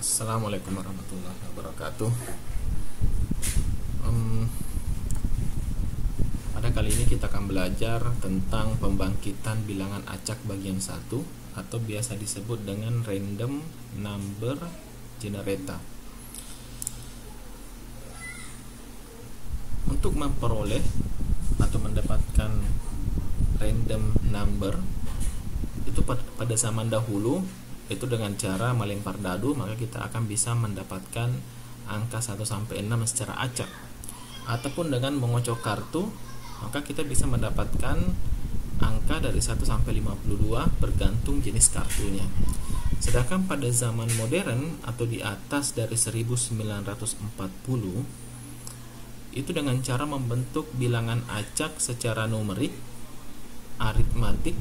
Assalamualaikum warahmatullahi wabarakatuh. Pada kali ini kita akan belajar tentang pembangkitan bilangan acak bagian 1 atau biasa disebut dengan random number generator. Untuk memperoleh atau mendapatkan random number itu pada zaman dahulu itu dengan cara melempar dadu, maka kita akan bisa mendapatkan angka 1 sampai 6 secara acak. Ataupun dengan mengocok kartu, maka kita bisa mendapatkan angka dari 1 sampai 52 bergantung jenis kartunya. Sedangkan pada zaman modern atau di atas dari 1940 itu dengan cara membentuk bilangan acak secara numerik, aritmatik,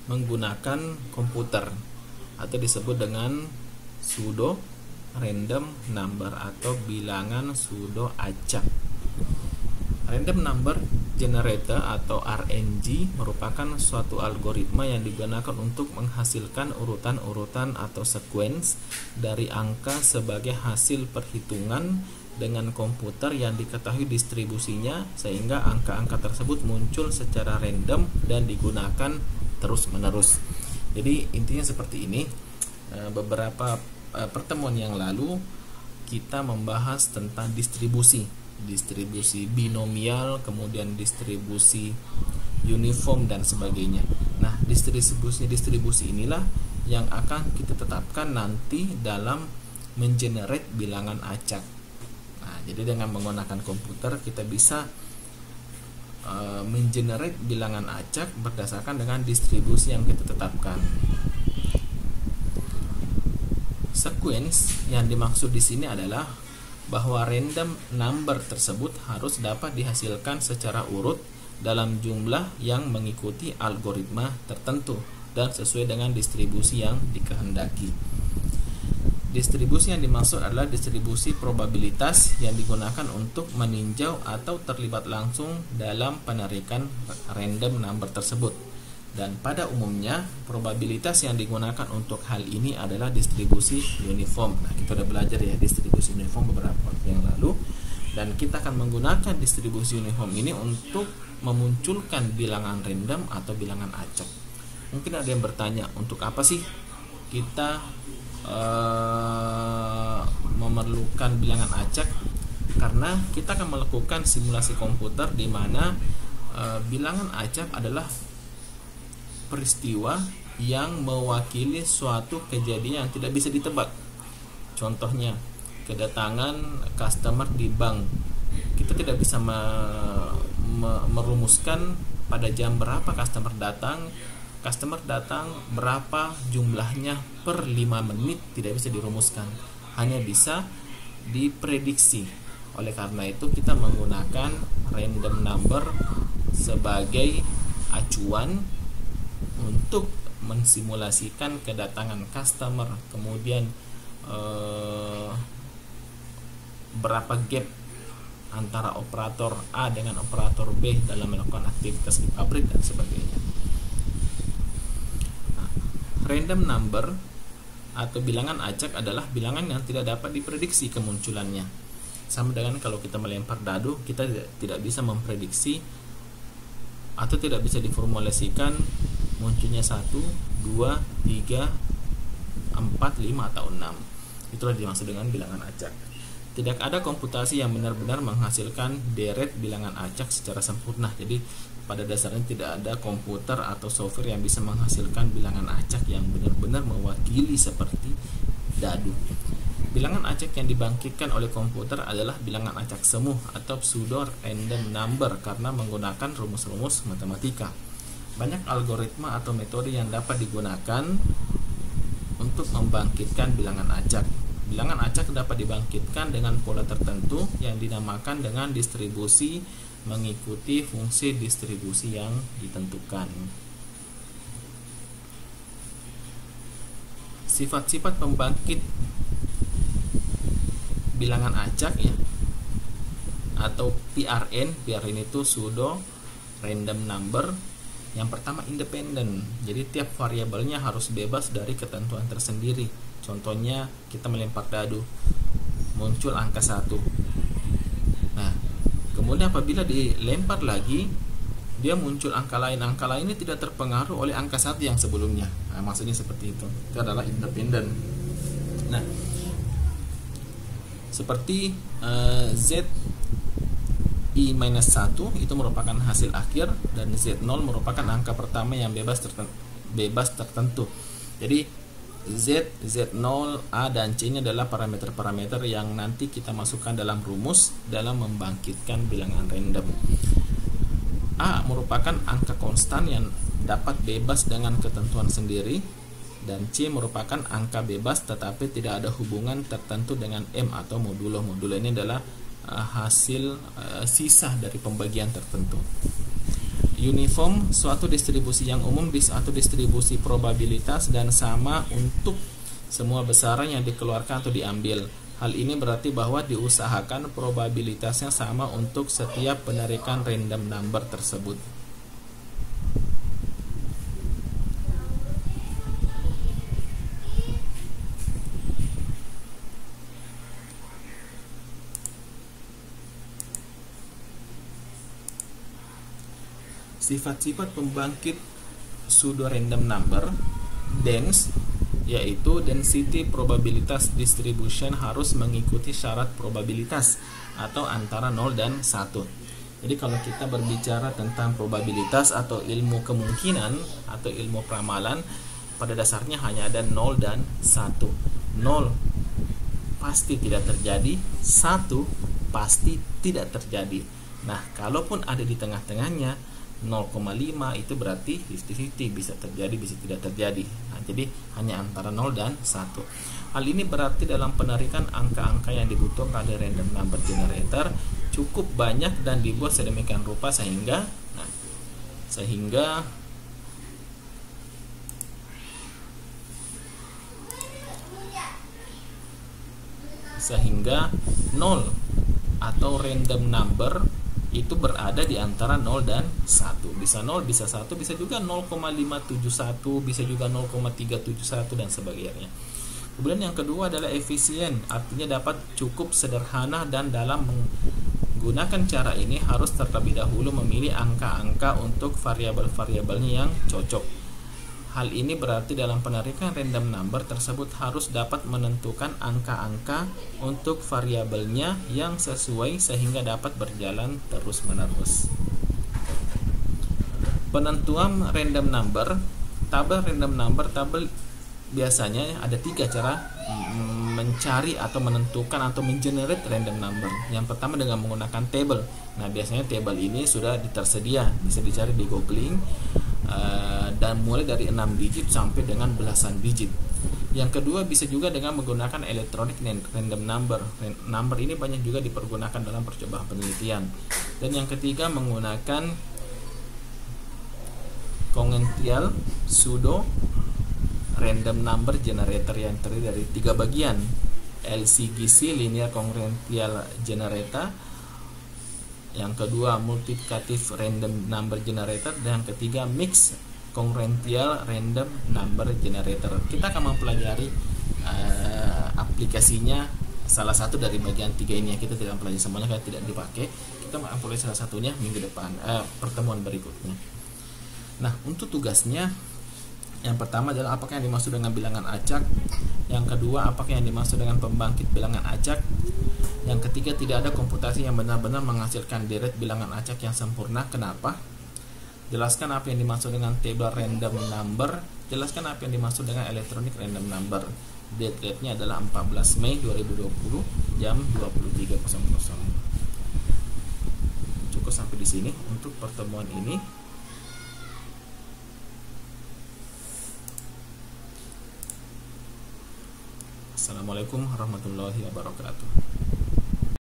menggunakan komputer atau disebut dengan pseudo random number atau bilangan pseudo acak. Random number generator atau RNG merupakan suatu algoritma yang digunakan untuk menghasilkan urutan-urutan atau sequence dari angka sebagai hasil perhitungan dengan komputer yang diketahui distribusinya, sehingga angka-angka tersebut muncul secara random dan digunakan terus-menerus. Jadi intinya seperti ini. Beberapa pertemuan yang lalu kita membahas tentang distribusi binomial, kemudian distribusi uniform dan sebagainya. Nah, distribusi inilah yang akan kita tetapkan nanti dalam mengenerate bilangan acak. Nah, jadi dengan menggunakan komputer kita bisa mengenerate bilangan acak berdasarkan dengan distribusi yang kita tetapkan. Sequence yang dimaksud di sini adalah bahwa random number tersebut harus dapat dihasilkan secara urut dalam jumlah yang mengikuti algoritma tertentu dan sesuai dengan distribusi yang dikehendaki. Distribusi yang dimaksud adalah distribusi probabilitas yang digunakan untuk meninjau atau terlibat langsung dalam penarikan random number tersebut. Dan pada umumnya probabilitas yang digunakan untuk hal ini adalah distribusi uniform. Nah, kita sudah belajar ya distribusi uniform beberapa waktu yang lalu, dan kita akan menggunakan distribusi uniform ini untuk memunculkan bilangan random atau bilangan acak. Mungkin ada yang bertanya, untuk apa sih kita memerlukan bilangan acak? Karena kita akan melakukan simulasi komputer di mana bilangan acak adalah peristiwa yang mewakili suatu kejadian yang tidak bisa ditebak. Contohnya, kedatangan customer di bank. Kita tidak bisa merumuskan pada jam berapa customer datang berapa jumlahnya per 5 menit, tidak bisa dirumuskan, hanya bisa diprediksi. Oleh karena itu kita menggunakan random number sebagai acuan untuk mensimulasikan kedatangan customer, kemudian berapa gap antara operator A dengan operator B dalam melakukan aktivitas di pabrik dan sebagainya. Random number atau bilangan acak adalah bilangan yang tidak dapat diprediksi kemunculannya. Sama dengan kalau kita melempar dadu, kita tidak bisa memprediksi atau tidak bisa diformulasikan munculnya 1, 2, 3, 4, 5 atau 6. Itulah dimaksud dengan bilangan acak. Tidak ada komputasi yang benar-benar menghasilkan deret bilangan acak secara sempurna. Jadi pada dasarnya tidak ada komputer atau software yang bisa menghasilkan bilangan acak yang benar-benar mewakili seperti dadu. Bilangan acak yang dibangkitkan oleh komputer adalah bilangan acak semu atau pseudo random number karena menggunakan rumus-rumus matematika. Banyak algoritma atau metode yang dapat digunakan untuk membangkitkan bilangan acak. Bilangan acak dapat dibangkitkan dengan pola tertentu yang dinamakan dengan distribusi mengikuti fungsi distribusi yang ditentukan. Sifat-sifat pembangkit bilangan acak ya, atau PRN itu pseudo random number yang pertama independen. Jadi tiap variabelnya harus bebas dari ketentuan tersendiri. Contohnya kita melempar dadu, muncul angka 1. Nah, kemudian apabila dilempar lagi, dia muncul angka lain ini tidak terpengaruh oleh angka 1 yang sebelumnya. Nah, maksudnya seperti itu. Itu adalah independen. Nah, seperti Z I-1 itu merupakan hasil akhir, dan Z0 merupakan angka pertama yang bebas tertentu. Jadi Z0, A, dan C nya adalah parameter-parameter yang nanti kita masukkan dalam rumus dalam membangkitkan bilangan random. A merupakan angka konstan yang dapat bebas dengan ketentuan sendiri, dan C merupakan angka bebas tetapi tidak ada hubungan tertentu dengan M atau modulo. Modulo ini adalah hasil sisa dari pembagian tertentu. Uniform, suatu distribusi yang umum di suatu distribusi probabilitas dan sama untuk semua besaran yang dikeluarkan atau diambil. Hal ini berarti bahwa diusahakan probabilitasnya sama untuk setiap penarikan random number tersebut. Sifat-sifat pembangkit pseudo random number dense, yaitu density probabilitas distribution harus mengikuti syarat probabilitas atau antara 0 dan 1. Jadi kalau kita berbicara tentang probabilitas atau ilmu kemungkinan atau ilmu ramalan, pada dasarnya hanya ada 0 dan 1. 0 pasti tidak terjadi, 1 pasti tidak terjadi. Nah, kalaupun ada di tengah-tengahnya 0,5 itu berarti 50-50, bisa terjadi bisa tidak terjadi. Nah, jadi hanya antara 0 dan 1. Hal ini berarti dalam penarikan angka-angka yang dibutuhkan dari random number generator cukup banyak dan dibuat sedemikian rupa sehingga 0 atau random number itu berada di antara 0 dan 1. Bisa 0, bisa 1, bisa juga 0,571, bisa juga 0,371 dan sebagainya. Kemudian yang kedua adalah efisien, artinya dapat cukup sederhana, dan dalam menggunakan cara ini harus terlebih dahulu memilih angka-angka untuk variabel-variabelnya yang cocok. Hal ini berarti dalam penarikan random number tersebut harus dapat menentukan angka-angka untuk variabelnya yang sesuai sehingga dapat berjalan terus-menerus. Penentuan random number, tabel random number, tabel biasanya ada 3 cara mencari atau menentukan atau mengenerate random number. Yang pertama dengan menggunakan table. Nah, biasanya table ini sudah tersedia, bisa dicari di googling, dan mulai dari 6 digit sampai dengan belasan digit. Yang kedua bisa juga dengan menggunakan electronic random number. Number ini banyak juga dipergunakan dalam percobaan penelitian. Dan yang ketiga menggunakan congenital pseudo random number generator yang terdiri dari 3 bagian: LCGC, linear congenital generator, yang kedua multiplicative random number generator, dan yang ketiga mixed congenital random number generator. Kita akan mempelajari aplikasinya salah satu dari bagian 3 ini ya. Kita tidak mempelajari semuanya karena tidak dipakai. Kita mempelajari salah satunya minggu depan, pertemuan berikutnya. Nah, untuk tugasnya, yang pertama adalah apakah yang dimaksud dengan bilangan acak. Yang kedua, apakah yang dimaksud dengan pembangkit bilangan acak. Yang ketiga, tidak ada komputasi yang benar-benar menghasilkan deret bilangan acak yang sempurna. Kenapa? Jelaskan apa yang dimaksud dengan table random number. Jelaskan apa yang dimaksud dengan electronic random number. Date-nya adalah 14 Mei 2020 jam 23.00. Cukup sampai di sini untuk pertemuan ini. Assalamualaikum warahmatullahi wabarakatuh.